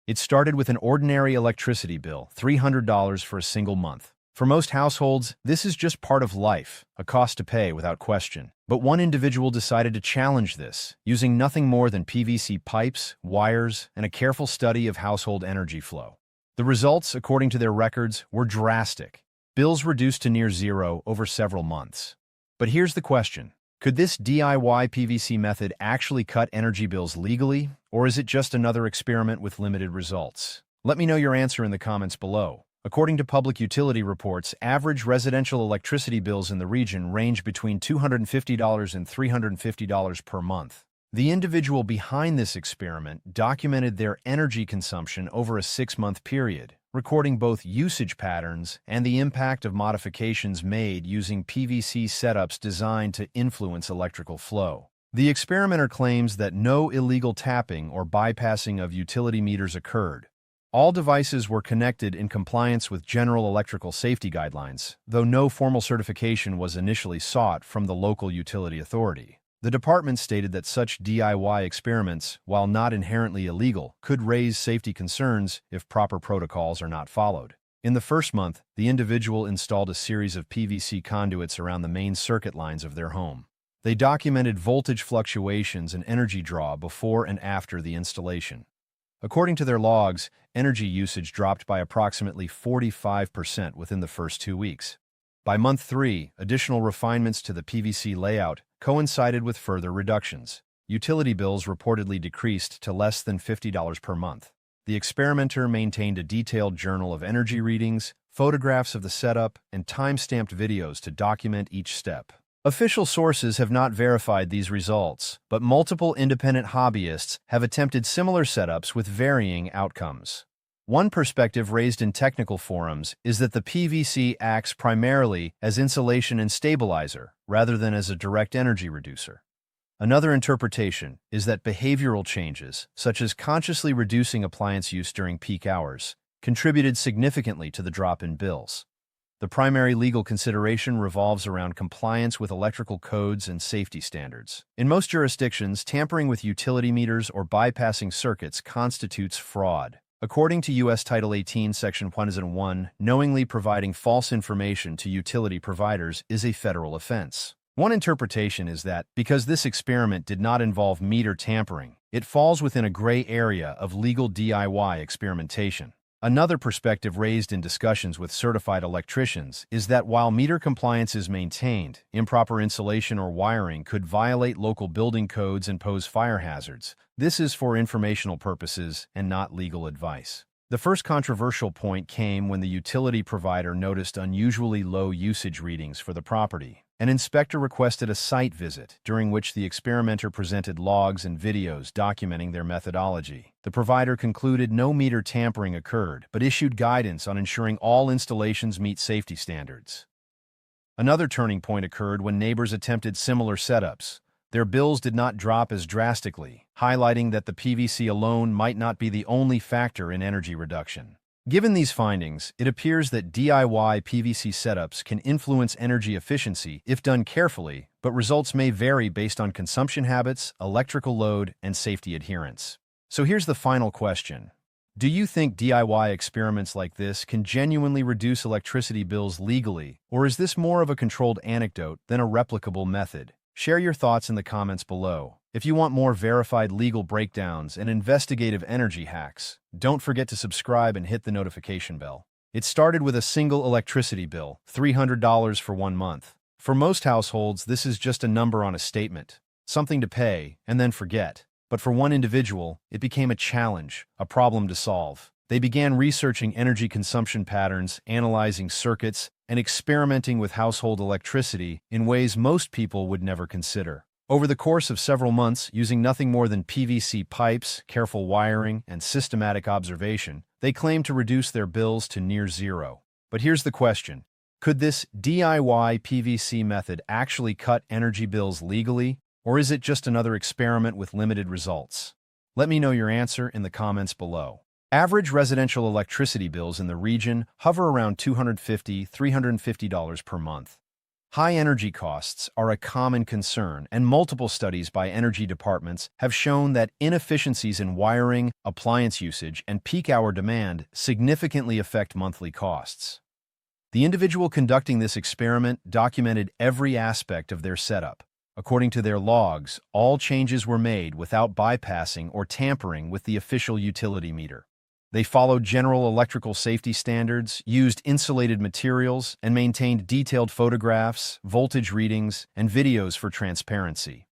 It started with an ordinary electricity bill, $300 for a single month. For most households, this is just part of life, a cost to pay without question. But one individual decided to challenge this, using nothing more than PVC pipes, wires, and a careful study of household energy flow. The results, according to their records, were drastic. Bills reduced to near zero over several months. But here's the question. Could this DIY PVC method actually cut energy bills legally, or is it just another experiment with limited results? Let me know your answer in the comments below. According to public utility reports, average residential electricity bills in the region range between $250 and $350 per month. The individual behind this experiment documented their energy consumption over a 6-month period, recording both usage patterns and the impact of modifications made using PVC setups designed to influence electrical flow. The experimenter claims that no illegal tapping or bypassing of utility meters occurred. All devices were connected in compliance with general electrical safety guidelines, though no formal certification was initially sought from the local utility authority. The department stated that such DIY experiments, while not inherently illegal, could raise safety concerns if proper protocols are not followed. In the first month, the individual installed a series of PVC conduits around the main circuit lines of their home. They documented voltage fluctuations and energy draw before and after the installation. According to their logs, energy usage dropped by approximately 45% within the first 2 weeks. By month 3, additional refinements to the PVC layout coincided with further reductions. Utility bills reportedly decreased to less than $50 per month. The experimenter maintained a detailed journal of energy readings, photographs of the setup, and time-stamped videos to document each step. Official sources have not verified these results, but multiple independent hobbyists have attempted similar setups with varying outcomes. One perspective raised in technical forums is that the PVC acts primarily as insulation and stabilizer, rather than as a direct energy reducer. Another interpretation is that behavioral changes, such as consciously reducing appliance use during peak hours, contributed significantly to the drop in bills. The primary legal consideration revolves around compliance with electrical codes and safety standards. In most jurisdictions, tampering with utility meters or bypassing circuits constitutes fraud. According to U.S. Title 18, Section 101, knowingly providing false information to utility providers is a federal offense. One interpretation is that, because this experiment did not involve meter tampering, it falls within a gray area of legal DIY experimentation. Another perspective raised in discussions with certified electricians is that while meter compliance is maintained, improper insulation or wiring could violate local building codes and pose fire hazards. This is for informational purposes and not legal advice. The first controversial point came when the utility provider noticed unusually low usage readings for the property. An inspector requested a site visit, during which the experimenter presented logs and videos documenting their methodology. The provider concluded no meter tampering occurred, but issued guidance on ensuring all installations meet safety standards. Another turning point occurred when neighbors attempted similar setups. Their bills did not drop as drastically, highlighting that the PVC alone might not be the only factor in energy reduction. Given these findings, it appears that DIY PVC setups can influence energy efficiency if done carefully, but results may vary based on consumption habits, electrical load, and safety adherence. So here's the final question. Do you think DIY experiments like this can genuinely reduce electricity bills legally, or is this more of a controlled anecdote than a replicable method? Share your thoughts in the comments below. If you want more verified legal breakdowns and investigative energy hacks, don't forget to subscribe and hit the notification bell. It started with a single electricity bill, $300 for 1 month. For most households, this is just a number on a statement, something to pay and then forget. But for one individual, it became a challenge, a problem to solve. They began researching energy consumption patterns, analyzing circuits, and experimenting with household electricity in ways most people would never consider. Over the course of several months, using nothing more than PVC pipes, careful wiring, and systematic observation, they claimed to reduce their bills to near zero. But here's the question. Could this DIY PVC method actually cut energy bills legally, or is it just another experiment with limited results? Let me know your answer in the comments below. Average residential electricity bills in the region hover around $250–$350 per month. High energy costs are a common concern, and multiple studies by energy departments have shown that inefficiencies in wiring, appliance usage, and peak hour demand significantly affect monthly costs. The individual conducting this experiment documented every aspect of their setup. According to their logs, all changes were made without bypassing or tampering with the official utility meter. They followed general electrical safety standards, used insulated materials, and maintained detailed photographs, voltage readings, and videos for transparency.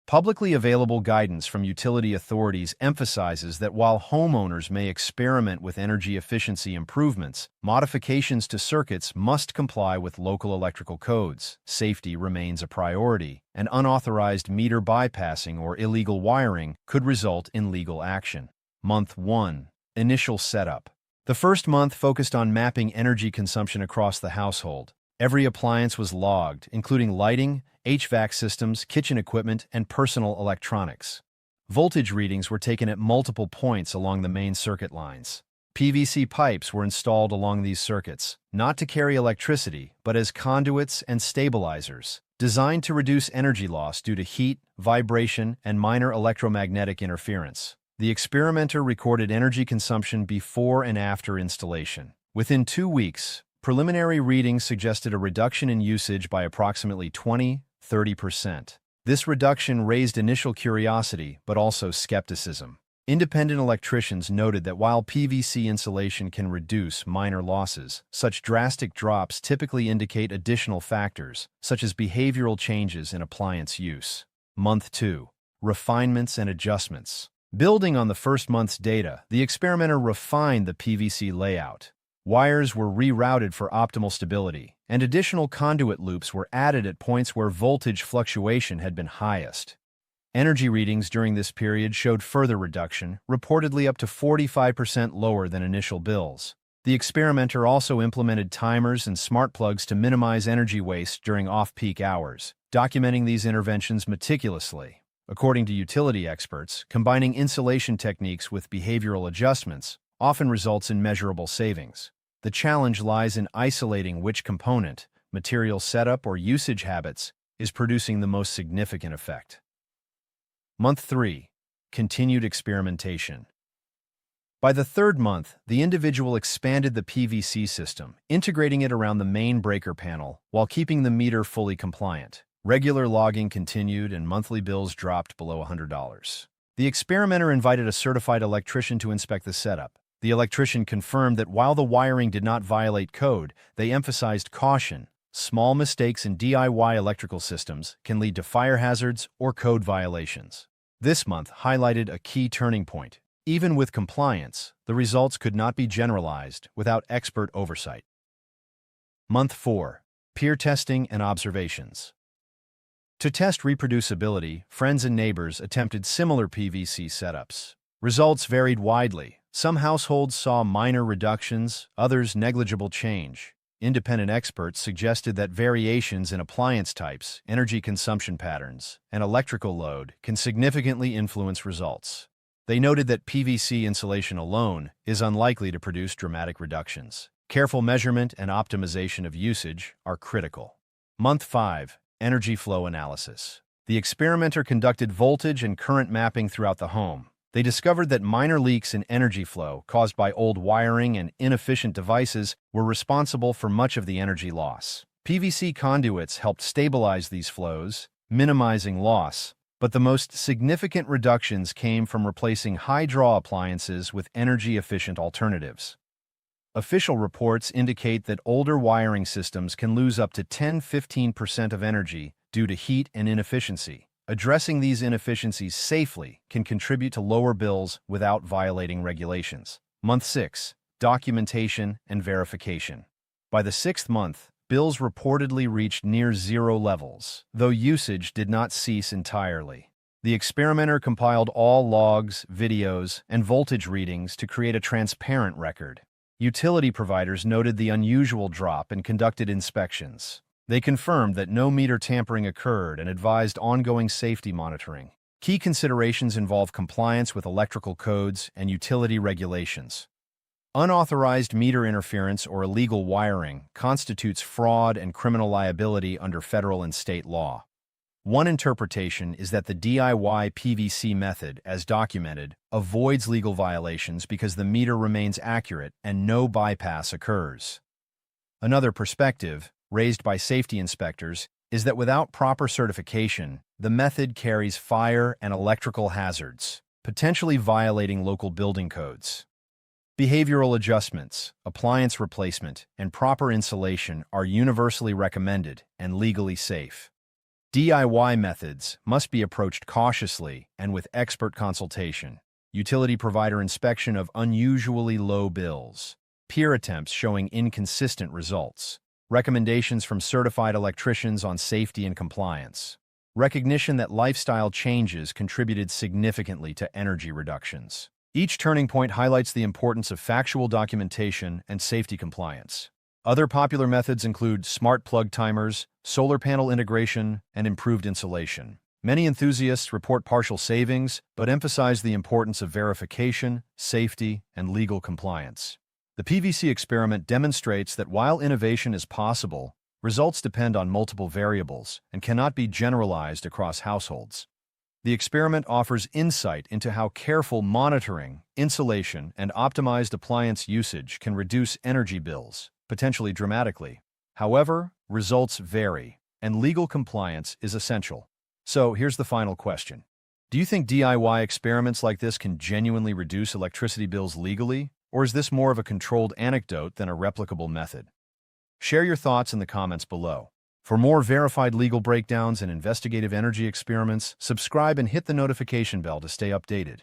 Publicly available guidance from utility authorities emphasizes that while homeowners may experiment with energy efficiency improvements, modifications to circuits must comply with local electrical codes. Safety remains a priority, and unauthorized meter bypassing or illegal wiring could result in legal action. Month 1. Initial setup. The first month focused on mapping energy consumption across the household. Every appliance was logged, including lighting, HVAC systems, kitchen equipment, and personal electronics. Voltage readings were taken at multiple points along the main circuit lines. PVC pipes were installed along these circuits, not to carry electricity, but as conduits and stabilizers, designed to reduce energy loss due to heat, vibration, and minor electromagnetic interference. The experimenter recorded energy consumption before and after installation. Within 2 weeks, preliminary readings suggested a reduction in usage by approximately 20–30%. This reduction raised initial curiosity, but also skepticism. Independent electricians noted that while PVC insulation can reduce minor losses, such drastic drops typically indicate additional factors, such as behavioral changes in appliance use. Month 2. Refinements and adjustments. Building on the first month's data, the experimenter refined the PVC layout. Wires were rerouted for optimal stability, and additional conduit loops were added at points where voltage fluctuation had been highest. Energy readings during this period showed further reduction, reportedly up to 45% lower than initial bills. The experimenter also implemented timers and smart plugs to minimize energy waste during off-peak hours, documenting these interventions meticulously. According to utility experts, combining insulation techniques with behavioral adjustments often results in measurable savings. The challenge lies in isolating which component, material setup, or usage habits is producing the most significant effect. Month 3. Continued experimentation. By the third month, the individual expanded the PVC system, integrating it around the main breaker panel while keeping the meter fully compliant. Regular logging continued and monthly bills dropped below $100. The experimenter invited a certified electrician to inspect the setup. The electrician confirmed that while the wiring did not violate code, they emphasized caution. Small mistakes in DIY electrical systems can lead to fire hazards or code violations. This month highlighted a key turning point. Even with compliance, the results could not be generalized without expert oversight. Month 4. Peer testing and observations. To test reproducibility, friends and neighbors attempted similar PVC setups. Results varied widely. Some households saw minor reductions, others negligible change. Independent experts suggested that variations in appliance types, energy consumption patterns, and electrical load can significantly influence results. They noted that PVC insulation alone is unlikely to produce dramatic reductions. Careful measurement and optimization of usage are critical. Month 5. Energy flow analysis. The experimenter conducted voltage and current mapping throughout the home. They discovered that minor leaks in energy flow caused by old wiring and inefficient devices were responsible for much of the energy loss. PVC conduits helped stabilize these flows, minimizing loss, but the most significant reductions came from replacing high-draw appliances with energy-efficient alternatives. Official reports indicate that older wiring systems can lose up to 10–15% of energy due to heat and inefficiency. Addressing these inefficiencies safely can contribute to lower bills without violating regulations. Month 6. Documentation and verification. By the 6th month, bills reportedly reached near zero levels, though usage did not cease entirely. The experimenter compiled all logs, videos, and voltage readings to create a transparent record. Utility providers noted the unusual drop and conducted inspections. They confirmed that no meter tampering occurred and advised ongoing safety monitoring. Key considerations involve compliance with electrical codes and utility regulations. Unauthorized meter interference or illegal wiring constitutes fraud and criminal liability under federal and state law. One interpretation is that the DIY PVC method, as documented, avoids legal violations because the meter remains accurate and no bypass occurs. Another perspective, raised by safety inspectors, is that without proper certification, the method carries fire and electrical hazards, potentially violating local building codes. Behavioral adjustments, appliance replacement, and proper insulation are universally recommended and legally safe. DIY methods must be approached cautiously and with expert consultation. Utility provider inspection of unusually low bills. Peer attempts showing inconsistent results. Recommendations from certified electricians on safety and compliance. Recognition that lifestyle changes contributed significantly to energy reductions. Each turning point highlights the importance of factual documentation and safety compliance. Other popular methods include smart plug timers, solar panel integration, and improved insulation. Many enthusiasts report partial savings, but emphasize the importance of verification, safety, and legal compliance. The PVC experiment demonstrates that while innovation is possible, results depend on multiple variables and cannot be generalized across households. The experiment offers insight into how careful monitoring, insulation, and optimized appliance usage can reduce energy bills, potentially dramatically. However, results vary, and legal compliance is essential. So here's the final question. Do you think DIY experiments like this can genuinely reduce electricity bills legally, or is this more of a controlled anecdote than a replicable method? Share your thoughts in the comments below. For more verified legal breakdowns and investigative energy experiments, subscribe and hit the notification bell to stay updated.